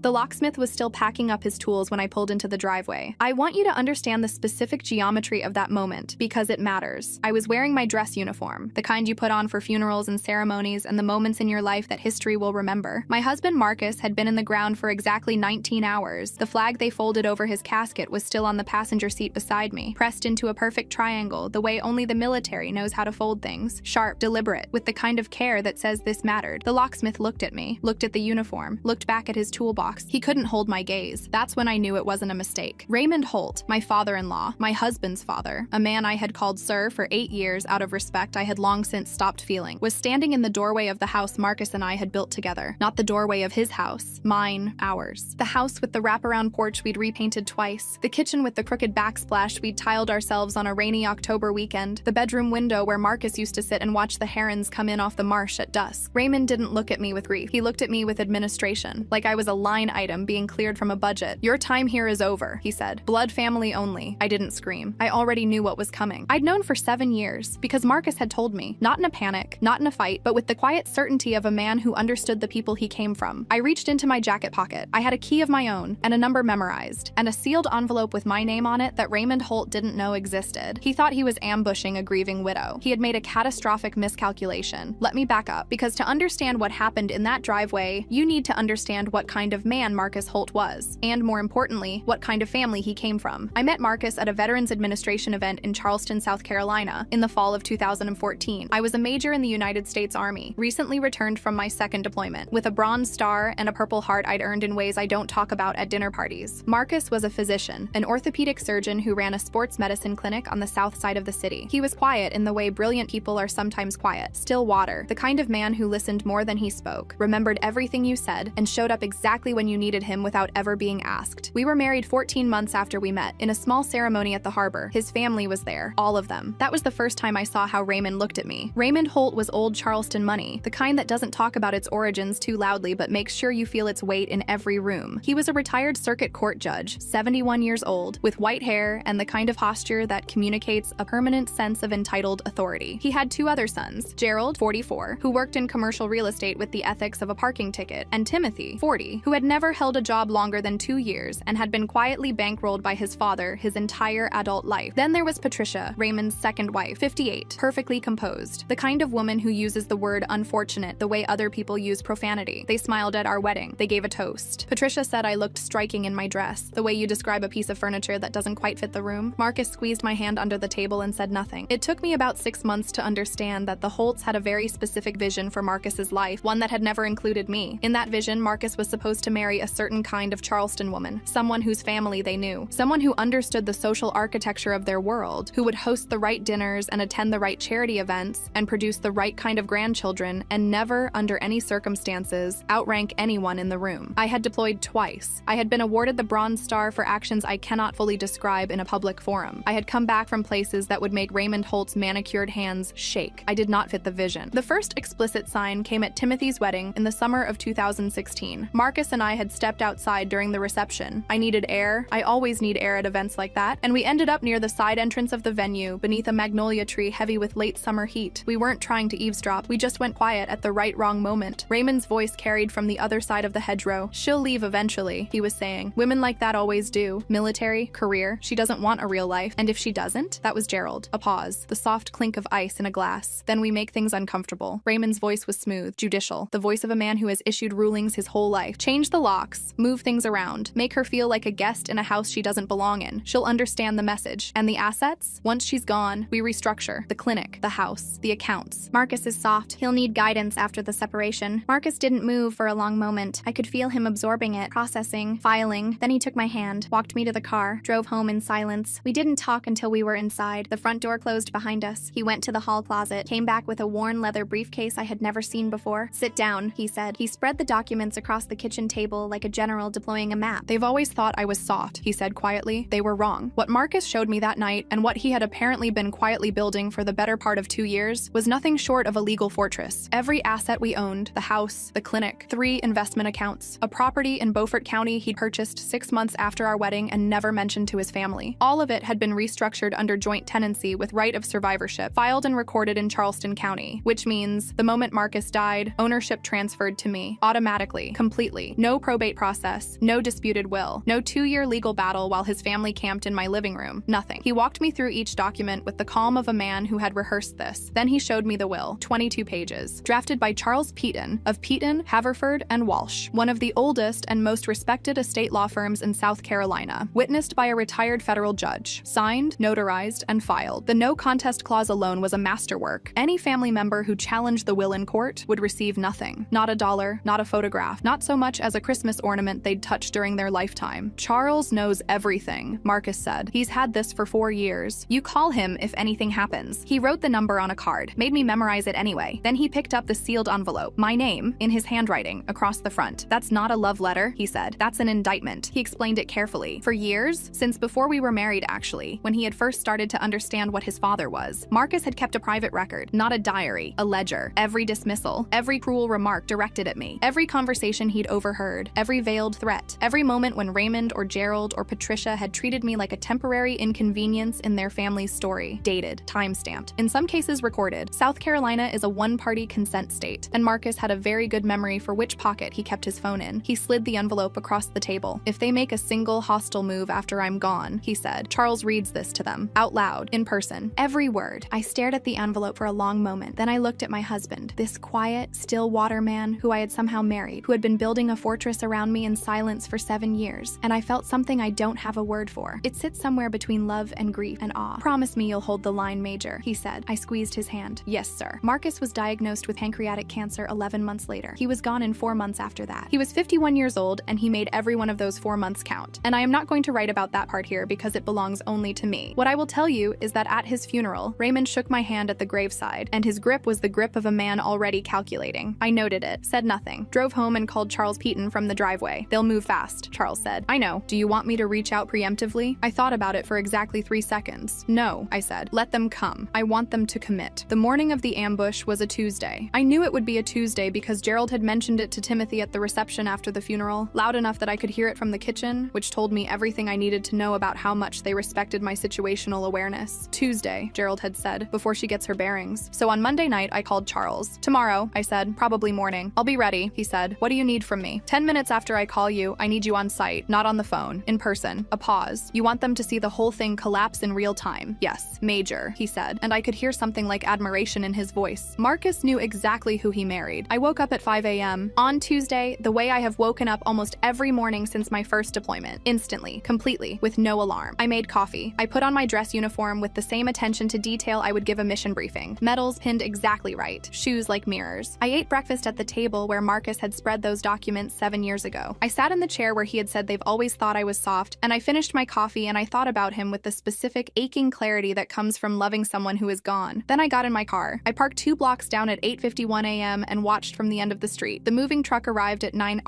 The locksmith was still packing up his tools when I pulled into the driveway. I want you to understand the specific geometry of that moment, because it matters. I was wearing my dress uniform, the kind you put on for funerals and ceremonies and the moments in your life that history will remember. My husband Marcus had been in the ground for exactly 19 hours. The flag they folded over his casket was still on the passenger seat beside me, pressed into a perfect triangle, the way only the military knows how to fold things. Sharp, deliberate, with the kind of care that says this mattered. The locksmith looked at me, looked at the uniform, looked back at his toolbox. He couldn't hold my gaze. That's when I knew it wasn't a mistake. Raymond Holt, my father-in-law, my husband's father, a man I had called sir for 8 years out of respect I had long since stopped feeling, was standing in the doorway of the house Marcus and I had built together. Not the doorway of his house, mine, ours. The house with the wraparound porch we'd repainted twice, the kitchen with the crooked backsplash we'd tiled ourselves on a rainy October weekend, the bedroom window where Marcus used to sit and watch the herons come in off the marsh at dusk. Raymond didn't look at me with grief. He looked at me with administration, like I was a line item being cleared from a budget. "Your time here is over," he said. "Blood family only." I didn't scream. I already knew what was coming. I'd known for 7 years, because Marcus had told me, not in a panic, not in a fight, but with the quiet certainty of a man who understood the people he came from. I reached into my jacket pocket. I had a key of my own, and a number memorized, and a sealed envelope with my name on it that Raymond Holt didn't know existed. He thought he was ambushing a grieving widow. He had made a catastrophic miscalculation. Let me back up, because to understand what happened in that driveway, you need to understand what kind of man Marcus Holt was, and more importantly, what kind of family he came from. I met Marcus at a Veterans Administration event in Charleston, South Carolina, in the fall of 2014. I was a major in the United States Army, recently returned from my second deployment, with a Bronze Star and a Purple Heart I'd earned in ways I don't talk about at dinner parties. Marcus was a physician, an orthopedic surgeon who ran a sports medicine clinic on the south side of the city. He was quiet in the way brilliant people are sometimes quiet, still water, the kind of man who listened more than he spoke, remembered everything you said, and showed up exactly when you needed him without ever being asked. We were married 14 months after we met, in a small ceremony at the harbor. His family was there, all of them. That was the first time I saw how Raymond looked at me. Raymond Holt was old Charleston money, the kind that doesn't talk about its origins too loudly but makes sure you feel its weight in every room. He was a retired circuit court judge, 71 years old, with white hair and the kind of posture that communicates a permanent sense of entitled authority. He had 2 other sons, Gerald, 44, who worked in commercial real estate with the ethics of a parking ticket, and Timothy, 40, who had never held a job longer than 2 years and had been quietly bankrolled by his father his entire adult life. Then there was Patricia, Raymond's second wife, 58, perfectly composed, the kind of woman who uses the word unfortunate the way other people use profanity. They smiled at our wedding. They gave a toast. Patricia said I looked striking in my dress, the way you describe a piece of furniture that doesn't quite fit the room. Marcus squeezed my hand under the table and said nothing. It took me about 6 months to understand that the Holts had a very specific vision for Marcus's life, one that had never included me. In that vision, Marcus was supposed to marry a certain kind of Charleston woman, someone whose family they knew, someone who understood the social architecture of their world, who would host the right dinners and attend the right charity events and produce the right kind of grandchildren and never, under any circumstances, outrank anyone in the room. I had deployed twice. I had been awarded the Bronze Star for actions I cannot fully describe in a public forum. I had come back from places that would make Raymond Holt's manicured hands shake. I did not fit the vision. The first explicit sign came at Timothy's wedding in the summer of 2016. Marcus and I had stepped outside during the reception. I needed air. I always need air at events like that. And we ended up near the side entrance of the venue, beneath a magnolia tree heavy with late summer heat. We weren't trying to eavesdrop. We just went quiet at the right wrong moment. Raymond's voice carried from the other side of the hedgerow. "She'll leave eventually," he was saying. "Women like that always do. Military, career. She doesn't want a real life. And if she doesn't?" That was Gerald. A pause. The soft clink of ice in a glass. "Then we make things uncomfortable." Raymond's voice was smooth, judicial. The voice of a man who has issued rulings his whole life. "Change the locks. Move things around. Make her feel like a guest in a house she doesn't belong in. She'll understand the message. And the assets? Once she's gone, we restructure. The clinic, the house, the accounts." Marcus is soft. He'll need guidance after the separation. Marcus didn't move for a long moment. I could feel him absorbing it, processing, filing. Then he took my hand, walked me to the car, drove home in silence. We didn't talk until we were inside. The front door closed behind us. He went to the hall closet, came back with a worn leather briefcase I had never seen before. "Sit down," he said. He spread the documents across the kitchen table like a general deploying a map. "They've always thought I was soft," he said quietly. "They were wrong. What Marcus showed me that night, and what he had apparently been quietly building for the better part of 2 years, was nothing short of a legal fortress. Every asset we owned, the house, the clinic, 3 investment accounts, a property in Beaufort County he'd purchased 6 months after our wedding and never mentioned to his family. All of it had been restructured under joint tenancy with right of survivorship, filed and recorded in Charleston County, which means the moment Marcus died, ownership transferred to me, automatically, completely. No No probate process, no disputed will, no 2-year legal battle while his family camped in my living room. Nothing. He walked me through each document with the calm of a man who had rehearsed this. Then he showed me the will, 22 pages, drafted by Charles Peaton of Peaton, Haverford, and Walsh, one of the oldest and most respected estate law firms in South Carolina, witnessed by a retired federal judge, signed, notarized, and filed. The no contest clause alone was a masterwork. Any family member who challenged the will in court would receive nothing. Not a dollar, not a photograph, not so much as a Christmas ornament they'd touch during their lifetime. Charles knows everything, Marcus said. He's had this for 4 years. You call him if anything happens. He wrote the number on a card, made me memorize it anyway. Then he picked up the sealed envelope, my name, in his handwriting, across the front. That's not a love letter, he said. That's an indictment. He explained it carefully. For years, since before we were married actually, when he had first started to understand what his father was, Marcus had kept a private record, not a diary, a ledger. Every dismissal, every cruel remark directed at me, every conversation he'd overheard, every veiled threat, every moment when Raymond or Gerald or Patricia had treated me like a temporary inconvenience in their family's story. Dated, time-stamped, in some cases recorded. South Carolina is a one-party consent state, and Marcus had a very good memory for which pocket he kept his phone in. He slid the envelope across the table. If they make a single hostile move after I'm gone, he said. Charles reads this to them, out loud, in person. Every word. I stared at the envelope for a long moment. Then I looked at my husband, this quiet, still water man who I had somehow married, who had been building a fortress around me in silence for 7 years, and I felt something I don't have a word for. It sits somewhere between love and grief and awe. Promise me you'll hold the line, Major, he said. I squeezed his hand. Yes, sir. Marcus was diagnosed with pancreatic cancer 11 months later. He was gone in 4 months after that. He was 51 years old, and he made every one of those 4 months count. And I am not going to write about that part here because it belongs only to me. What I will tell you is that at his funeral, Raymond shook my hand at the graveside, and his grip was the grip of a man already calculating. I noted it, said nothing, drove home and called Charles Peaton from the driveway. They'll move fast, Charles said. I know. Do you want me to reach out preemptively? I thought about it for exactly 3 seconds. No, I said. Let them come. I want them to commit. The morning of the ambush was a Tuesday. I knew it would be a Tuesday because Gerald had mentioned it to Timothy at the reception after the funeral, loud enough that I could hear it from the kitchen, which told me everything I needed to know about how much they respected my situational awareness. Tuesday, Gerald had said, before she gets her bearings. So on Monday night, I called Charles. Tomorrow, I said, probably morning. I'll be ready, he said. What do you need from me? 10 minutes after I call you, I need you on site, not on the phone, in person. A pause. You want them to see the whole thing collapse in real time. Yes, Major, he said, and I could hear something like admiration in his voice. Marcus knew exactly who he married. I woke up at 5 a.m. on Tuesday, the way I have woken up almost every morning since my first deployment. Instantly, completely, with no alarm. I made coffee. I put on my dress uniform with the same attention to detail I would give a mission briefing. Medals pinned exactly right. Shoes like mirrors. I ate breakfast at the table where Marcus had spread those documents 7 years ago. I sat in the chair where he had said they've always thought I was soft, and I finished my coffee and I thought about him with the specific aching clarity that comes from loving someone who is gone. Then I got in my car. I parked 2 blocks down at 8:51 a.m. and watched from the end of the street. The moving truck arrived at 9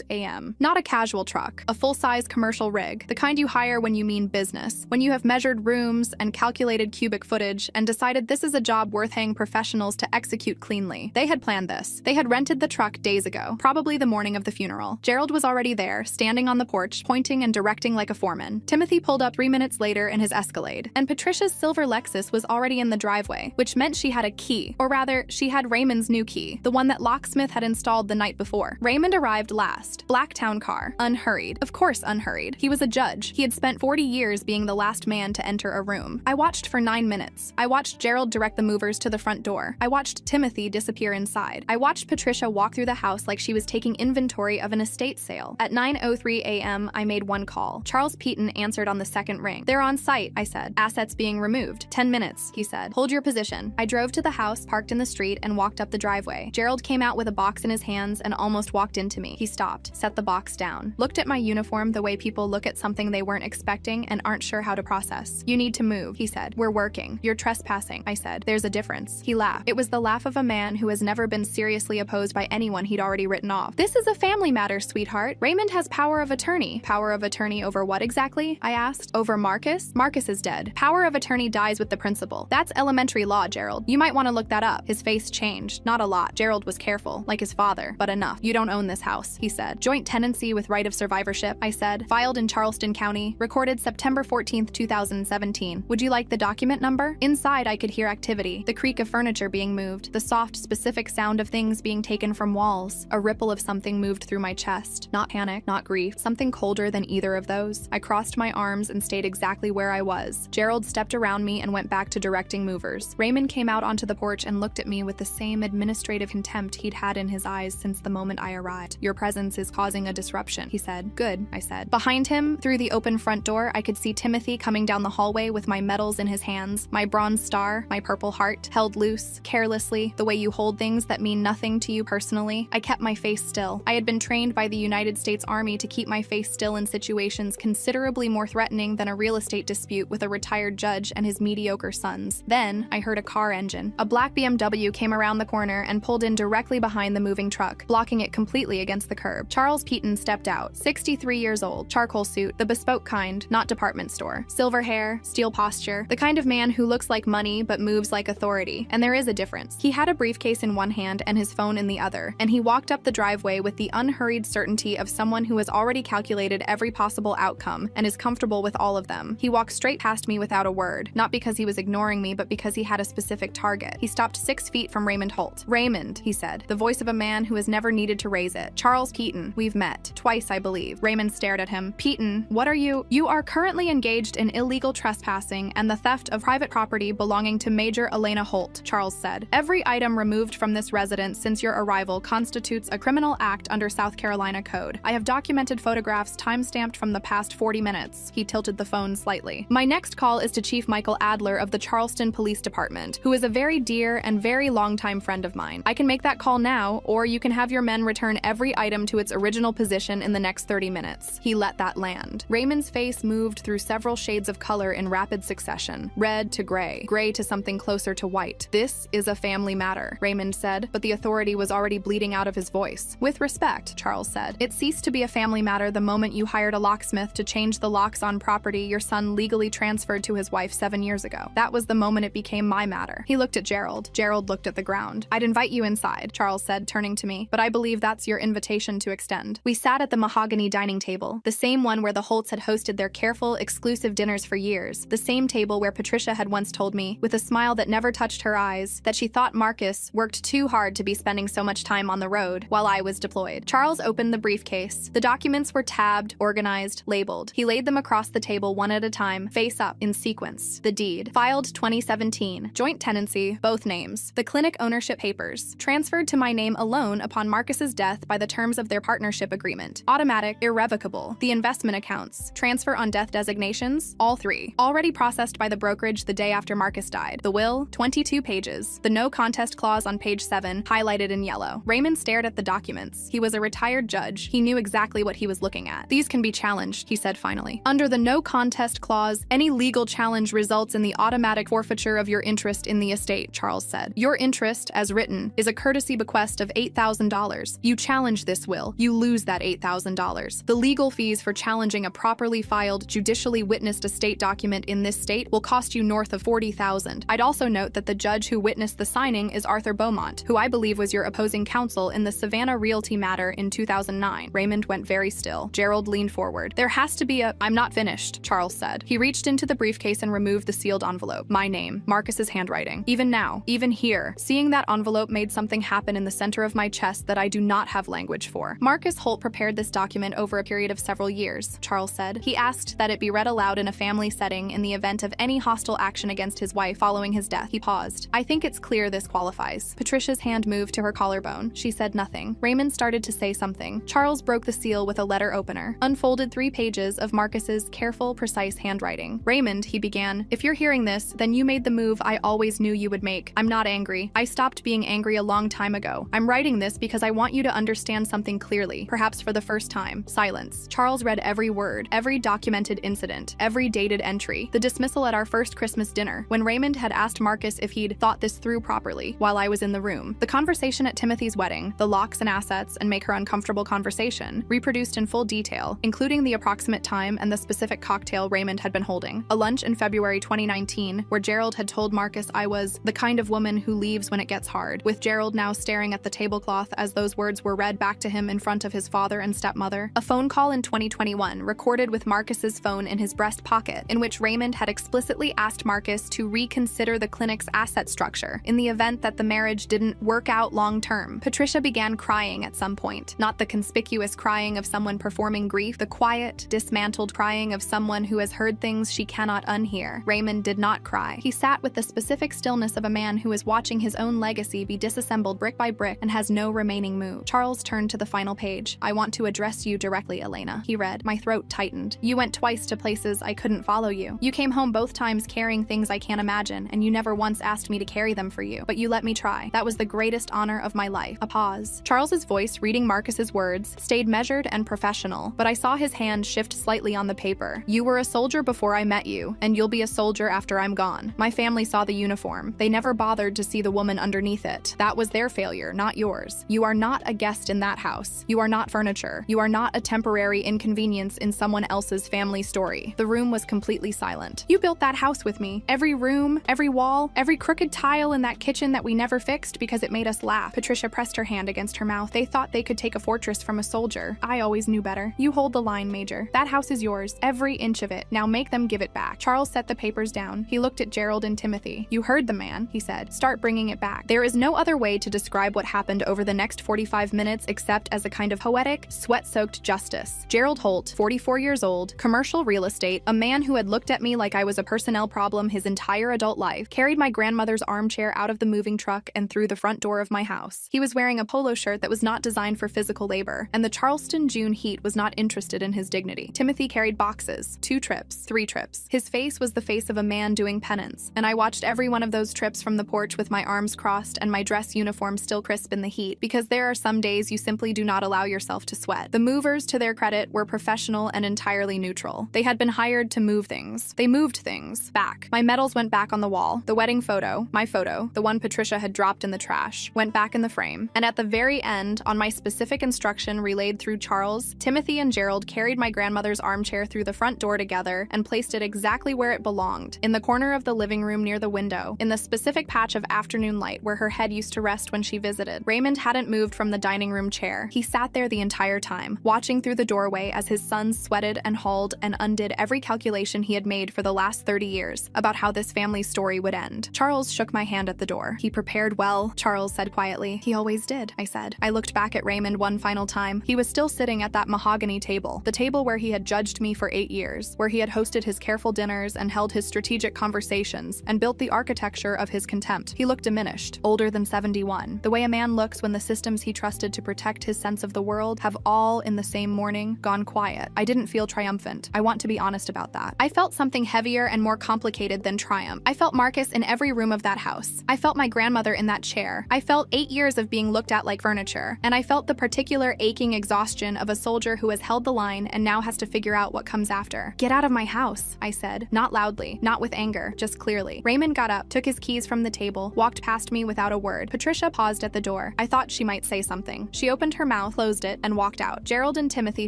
a.m. Not a casual truck, a full-size commercial rig, the kind you hire when you mean business, when you have measured rooms and calculated cubic footage and decided this is a job worth paying professionals to execute cleanly. They had planned this. They had rented the truck days ago, probably the morning of the funeral. Gerald was already there, standing on the porch, pointing and directing like a foreman. Timothy pulled up 3 minutes later in his Escalade, and Patricia's silver Lexus was already in the driveway, which meant she had a key, or rather, she had Raymond's new key, the one that locksmith had installed the night before. Raymond arrived last. Black town car. Unhurried. Of course unhurried. He was a judge. He had spent 40 years being the last man to enter a room. I watched for 9 minutes. I watched Gerald direct the movers to the front door. I watched Timothy disappear inside. I watched Patricia walk through the house like she was taking inventory of an estate sale. At 9:03 a.m., I made one call. Charles Peaton answered on the second ring. They're on site, I said. Assets being removed. 10 minutes, he said. Hold your position. I drove to the house, parked in the street, and walked up the driveway. Gerald came out with a box in his hands and almost walked into me. He stopped, set the box down, looked at my uniform the way people look at something they weren't expecting and aren't sure how to process. You need to move, he said. We're working. You're trespassing, I said. There's a difference. He laughed. It was the laugh of a man who has never been seriously opposed by anyone he'd already written off. This is a family matter, sweetheart. Raymond has power of attorney. Power of attorney over what exactly? I asked. Over Marcus? Marcus is dead. Power of attorney dies with the principal. That's elementary law, Gerald. You might want to look that up. His face changed. Not a lot. Gerald was careful, like his father, but enough. You don't own this house, he said. Joint tenancy with right of survivorship, I said. Filed in Charleston County. Recorded September 14th, 2017. Would you like the document number? Inside, I could hear activity. The creak of furniture being moved. The soft, specific sound of things being taken from walls. A ripple of something moved through through my chest. Not panic, not grief, something colder than either of those. I crossed my arms and stayed exactly where I was. Gerald stepped around me and went back to directing movers. Raymond came out onto the porch and looked at me with the same administrative contempt he'd had in his eyes since the moment I arrived. "Your presence is causing a disruption," he said. "Good," I said. Behind him, through the open front door, I could see Timothy coming down the hallway with my medals in his hands, my bronze star, my purple heart, held loose, carelessly, the way you hold things that mean nothing to you personally. I kept my face still. I had been trained by the United States Army to keep my face still in situations considerably more threatening than a real estate dispute with a retired judge and his mediocre sons. Then, I heard a car engine. A black BMW came around the corner and pulled in directly behind the moving truck, blocking it completely against the curb. Charles Peaton stepped out, 63 years old, charcoal suit, the bespoke kind, not department store. Silver hair, steel posture, the kind of man who looks like money but moves like authority. And there is a difference. He had a briefcase in one hand and his phone in the other, and he walked up the driveway with the unhurried certainty of someone who has already calculated every possible outcome and is comfortable with all of them. He walked straight past me without a word, not because he was ignoring me, but because he had a specific target. He stopped 6 feet from Raymond Holt. "Raymond," he said, the voice of a man who has never needed to raise it. "Charles Peaton, we've met. Twice, I believe." Raymond stared at him. "Peaton, what are you? You are currently engaged in illegal trespassing and the theft of private property belonging to Major Elena Holt," Charles said. "Every item removed from this residence since your arrival constitutes a criminal act under South Carolina code. I have documented photographs time-stamped from the past 40 minutes. He tilted the phone slightly. "My next call is to Chief Michael Adler of the Charleston Police Department, who is a very dear and very longtime friend of mine. I can make that call now, or you can have your men return every item to its original position in the next 30 minutes. He let that land. Raymond's face moved through several shades of color in rapid succession. Red to gray, gray to something closer to white. "This is a family matter," Raymond said, but the authority was already bleeding out of his voice. "With respect," Charles said. "It ceased to be a family matter the moment you hired a locksmith to change the locks on property your son legally transferred to his wife 7 years ago. That was the moment it became my matter." He looked at Gerald. Gerald looked at the ground. "I'd invite you inside," Charles said, turning to me, "but I believe that's your invitation to extend." We sat at the mahogany dining table, the same one where the Holts had hosted their careful, exclusive dinners for years, the same table where Patricia had once told me, with a smile that never touched her eyes, that she thought Marcus worked too hard to be spending so much time on the road while I was deployed. Charles opened the briefcase. The documents were tabbed, organized, labeled. He laid them across the table one at a time, face up, in sequence. The deed. Filed 2017. Joint tenancy, both names. The clinic ownership papers. Transferred to my name alone upon Marcus's death by the terms of their partnership agreement. Automatic, irrevocable. The investment accounts. Transfer on death designations, all 3. Already processed by the brokerage the day after Marcus died. The will, 22 pages. The no contest clause on page 7, highlighted in yellow. Raymond stared at the documents. He was a retired judge. He knew exactly what he was looking at. "These can be challenged," he said finally. "Under the no contest clause, any legal challenge results in the automatic forfeiture of your interest in the estate," Charles said. "Your interest, as written, is a courtesy bequest of $8,000. You challenge this will, you lose that $8,000. The legal fees for challenging a properly filed, judicially witnessed estate document in this state will cost you north of $40,000. I'd also note that the judge who witnessed the signing is Arthur Beaumont, who I believe was your opposing counsel in the Savannah Realty matter in 2009. Raymond went very still. Gerald leaned forward. "There has to be a—" "I'm not finished," Charles said. He reached into the briefcase and removed the sealed envelope. My name, Marcus's handwriting. Even now, even here, seeing that envelope made something happen in the center of my chest that I do not have language for. "Marcus Holt prepared this document over a period of several years," Charles said. "He asked that it be read aloud in a family setting in the event of any hostile action against his wife following his death." He paused. "I think it's clear this qualifies." Patricia's hand moved to her collarbone. She said nothing. Raymond started to say something. Charles broke the seal with a letter opener, unfolded 3 pages of Marcus's careful, precise handwriting. "Raymond," he began, "if you're hearing this, then you made the move I always knew you would make. I'm not angry. I stopped being angry a long time ago. I'm writing this because I want you to understand something clearly, perhaps for the first time." Silence. Charles read every word, every documented incident, every dated entry. The dismissal at our first Christmas dinner, when Raymond had asked Marcus if he'd thought this through properly while I was in the room. The conversation at Timothy's wedding, the locks and assets and make her uncomfortable conversation, reproduced in full detail, including the approximate time and the specific cocktail Raymond had been holding. A lunch in February 2019, where Gerald had told Marcus I was the kind of woman who leaves when it gets hard, with Gerald now staring at the tablecloth as those words were read back to him in front of his father and stepmother. A phone call in 2021, recorded with Marcus's phone in his breast pocket, in which Raymond had explicitly asked Marcus to reconsider the clinic's asset structure in the event that the marriage didn't work out long term. Patricia began crying at some point. point. Not the conspicuous crying of someone performing grief, the quiet, dismantled crying of someone who has heard things she cannot unhear. Raymond did not cry. He sat with the specific stillness of a man who is watching his own legacy be disassembled brick by brick and has no remaining move. Charles turned to the final page. "I want to address you directly, Elena," he read. My throat tightened. "You went twice to places I couldn't follow you. You came home both times carrying things I can't imagine, and you never once asked me to carry them for you. But you let me try. That was the greatest honor of my life." A pause. Charles's voice, reading Marcus's words, stayed measured and professional, but I saw his hand shift slightly on the paper. "You were a soldier before I met you, and you'll be a soldier after I'm gone. My family saw the uniform. They never bothered to see the woman underneath it. That was their failure, not yours. You are not a guest in that house. You are not furniture. You are not a temporary inconvenience in someone else's family story." The room was completely silent. "You built that house with me. Every room, every wall, every crooked tile in that kitchen that we never fixed because it made us laugh." Patricia pressed her hand against her mouth. "They thought they could take a fortress from a soldier. I always knew better. You hold the line, Major. That house is yours, every inch of it. Now make them give it back." Charles set the papers down. He looked at Gerald and Timothy. "You heard the man," he said. "Start bringing it back." There is no other way to describe what happened over the next 45 minutes except as a kind of poetic, sweat-soaked justice. Gerald Holt, 44 years old, commercial real estate, a man who had looked at me like I was a personnel problem his entire adult life, carried my grandmother's armchair out of the moving truck and through the front door of my house. He was wearing a polo shirt that was not designed for physical labor, and the Charleston June heat was not interested in his dignity. Timothy carried boxes, 2 trips, 3 trips. His face was the face of a man doing penance, and I watched every one of those trips from the porch with my arms crossed and my dress uniform still crisp in the heat, because there are some days you simply do not allow yourself to sweat. The movers, to their credit, were professional and entirely neutral. They had been hired to move things. They moved things. Back. My medals went back on the wall. The wedding photo, my photo, the one Patricia had dropped in the trash, went back in the frame. And at the very end, on my specific instruction relayed through Charles, Timothy and Gerald carried my grandmother's armchair through the front door together and placed it exactly where it belonged, in the corner of the living room near the window, in the specific patch of afternoon light where her head used to rest when she visited. Raymond hadn't moved from the dining room chair. He sat there the entire time, watching through the doorway as his sons sweated and hauled and undid every calculation he had made for the last 30 years about how this family's story would end. Charles shook my hand at the door. "He prepared well," Charles said quietly. "He always did," I said. I looked back at Raymond one final time. He was still sitting at that mahogany table, the table where he had judged me for 8 years, where he had hosted his careful dinners and held his strategic conversations and built the architecture of his contempt. He looked diminished, older than 71, the way a man looks when the systems he trusted to protect his sense of the world have all, in the same morning, gone quiet. I didn't feel triumphant. I want to be honest about that. I felt something heavier and more complicated than triumph. I felt Marcus in every room of that house. I felt my grandmother in that chair. I felt 8 years of being looked at like furniture. And I felt the particular aching exhaustion of a soldier who has held the line and now has to figure out what comes after. "Get out of my house," I said. Not loudly, not with anger, just clearly. Raymond got up, took his keys from the table, walked past me without a word. Patricia paused at the door. I thought she might say something. She opened her mouth, closed it, and walked out. Gerald and Timothy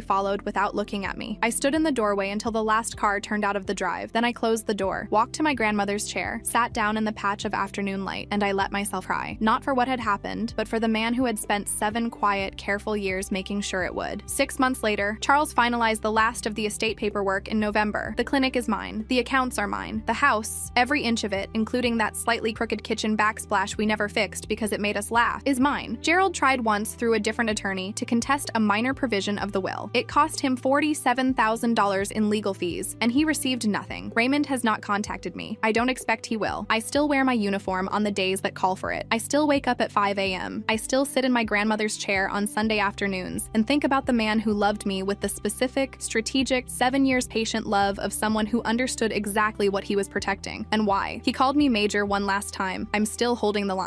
followed without looking at me. I stood in the doorway until the last car turned out of the drive. Then I closed the door, walked to my grandmother's chair, sat down in the patch of afternoon light, and I let myself cry. Not for what had happened, but for the man who had spent 7 quiet, careful years making sure it would. 6 months later, Charles finalized the last of the estate paperwork in November. The clinic is mine. The accounts are mine. The house, every inch of it, including that slightly crooked kitchen backsplash we never fixed because it made us laugh, is mine. Gerald tried once through a different attorney to contest a minor provision of the will. It cost him $47,000 in legal fees, and he received nothing. Raymond has not contacted me. I don't expect he will. I still wear my uniform on the days that call for it. I still wake up at 5 a.m. I still sit in my grandmother's chair on Sunday afternoons and think about the man who loved me with the specific, strategic, 7 years patient love of someone who understood exactly what he was protecting and why. He called me Major one last time. I'm still holding the line.